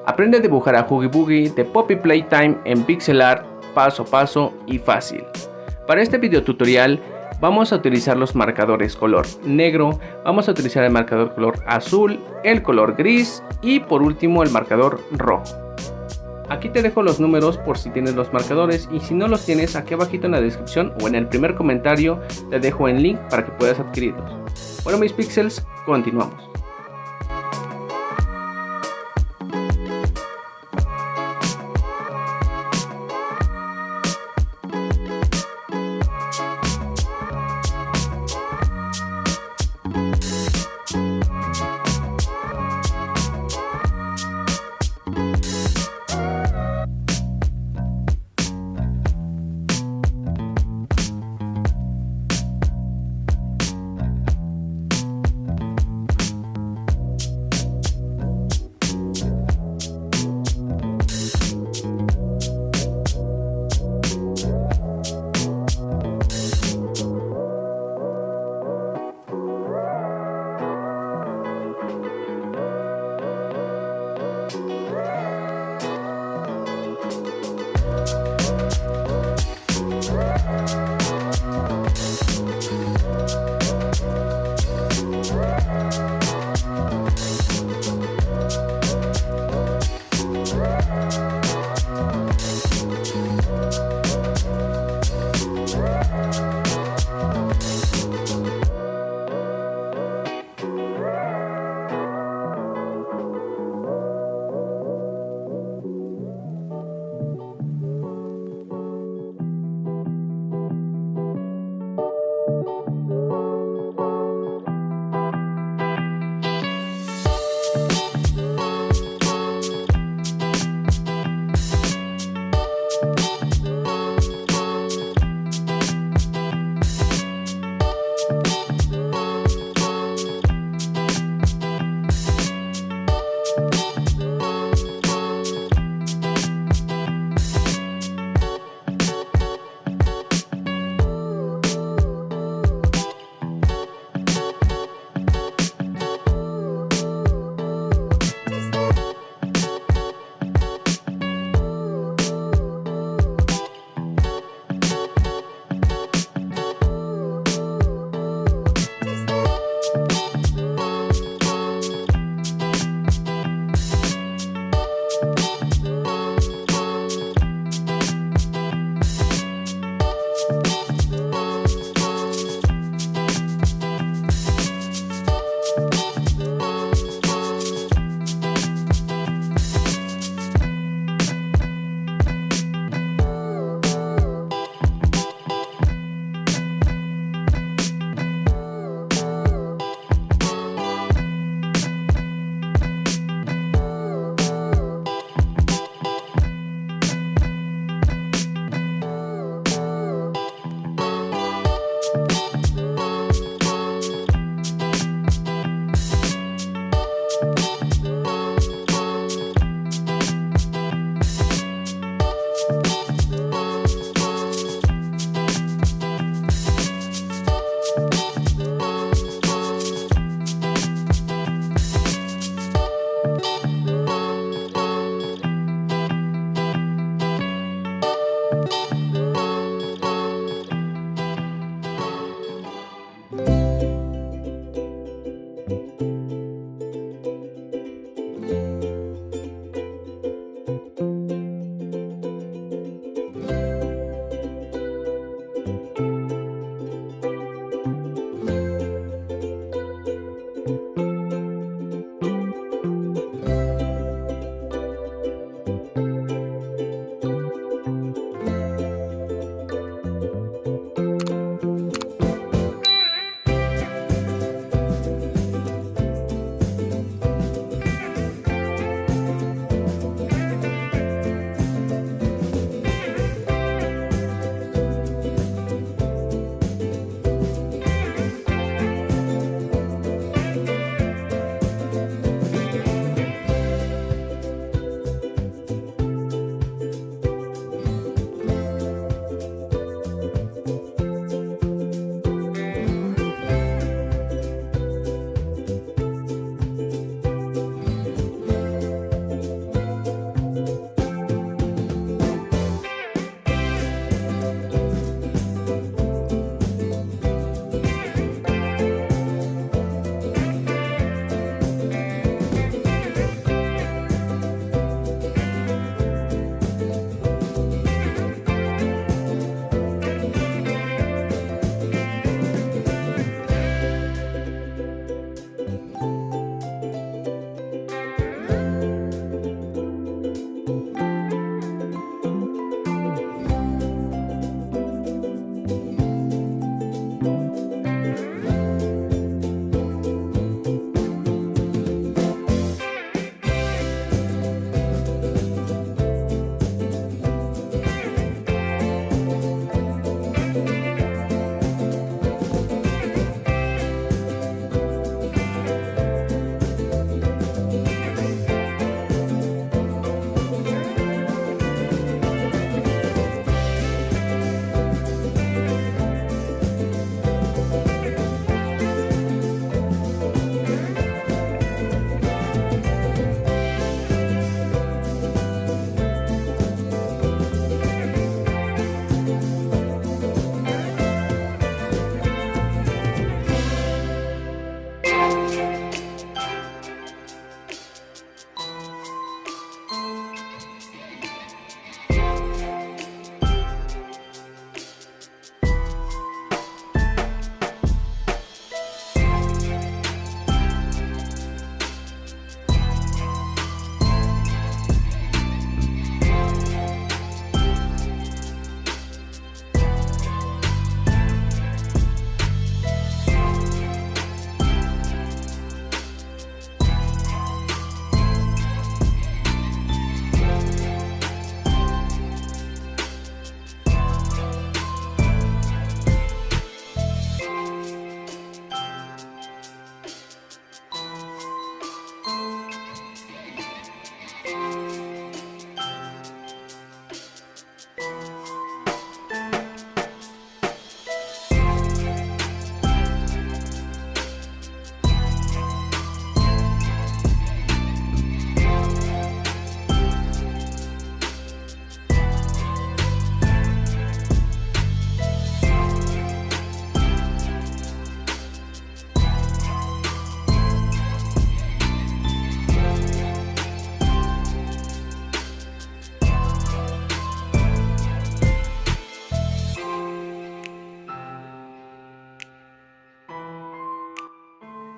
Aprende a dibujar a Huggy Wuggy de Poppy Playtime en pixelart, paso a paso y fácil. Para este video tutorial vamos a utilizar los marcadores color negro, vamos a utilizar el marcador color azul, el color gris y por último el marcador rojo. Aquí te dejo los números por si tienes los marcadores, y si no los tienes, aquí abajito en la descripción o en el primer comentario te dejo el link para que puedas adquirirlos. Bueno, mis pixels, continuamos.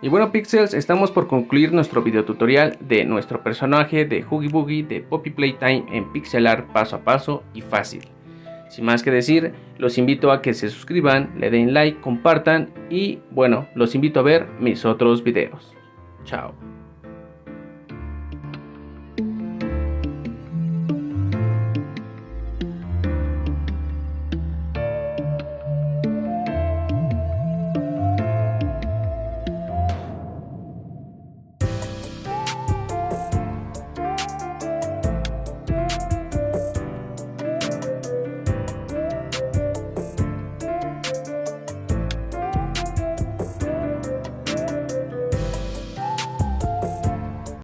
Y bueno Pixels, estamos por concluir nuestro video tutorial de nuestro personaje de Huggy Wuggy de Poppy Playtime en pixelar paso a paso y fácil. Sin más que decir, los invito a que se suscriban, le den like, compartan y bueno, los invito a ver mis otros videos. Chao.